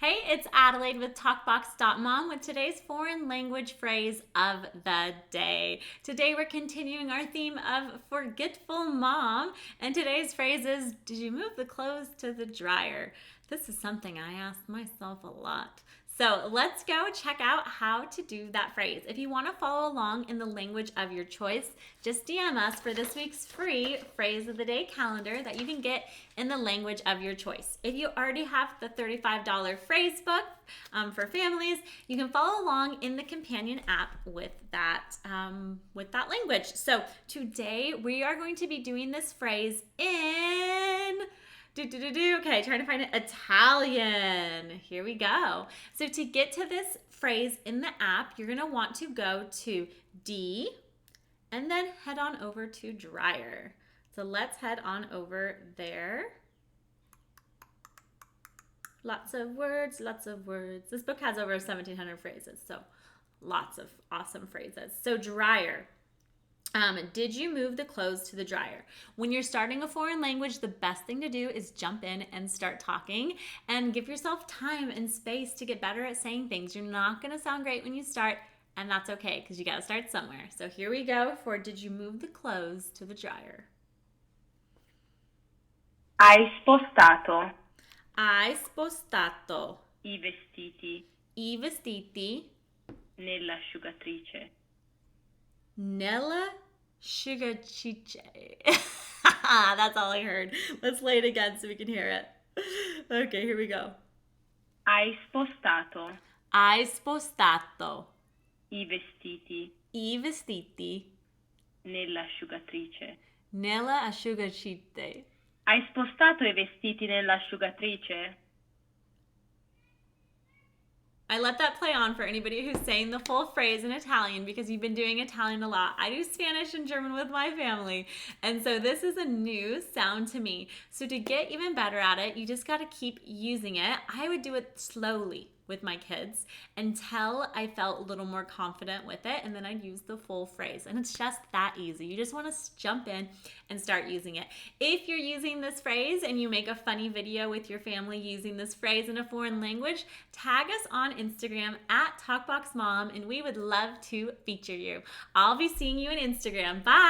Hey, it's Adelaide with TalkBox.Mom with today's foreign language phrase of the day. Today we're continuing our theme of forgetful mom, and today's phrase is, did you move the clothes to the dryer? This is something I ask myself a lot. So let's go check out how to do that phrase. If you want to follow along in the language of your choice, just DM us for this week's free phrase of the day calendar that you can get in the language of your choice. If you already have the $35 phrase book for families, you can follow along in the companion app with that language. So today we are going to be doing this phrase in okay, trying to find it. Italian. Here we go. So to get to this phrase in the app, you're going to want to go to D and then head on over to dryer. So let's head on over there. Lots of words, lots of words. This book has over 1,700 phrases, so lots of awesome phrases. So dryer. Did you move the clothes to the dryer? When you're starting a foreign language, the best thing to do is jump in and start talking and give yourself time and space to get better at saying things. You're not going to sound great when you start, and that's okay because you got to start somewhere. So here we go for did you move the clothes to the dryer? Hai spostato Hai spostato i vestiti I vestiti nell'asciugatrice? nell'asciugatrice. That's all I heard. Let's play it again so we can hear it. Okay, here we go. Hai spostato Hai spostato i vestiti I vestiti nell'asciugatrice? nell'asciugatrice. Hai spostato i vestiti nell'asciugatrice? I let that play on for anybody who's saying the full phrase in Italian because you've been doing Italian a lot. I do Spanish and German with my family, and so this is a new sound to me. So to get even better at it, you just got to keep using it. I would do it slowly with my kids until I felt a little more confident with it, and then I'd use the full phrase. And it's just that easy. You just want to jump in and start using it. If you're using this phrase and you make a funny video with your family using this phrase in a foreign language, tag us on Instagram at TalkBox.Mom, and we would love to feature you. I'll be seeing you on Instagram. Bye!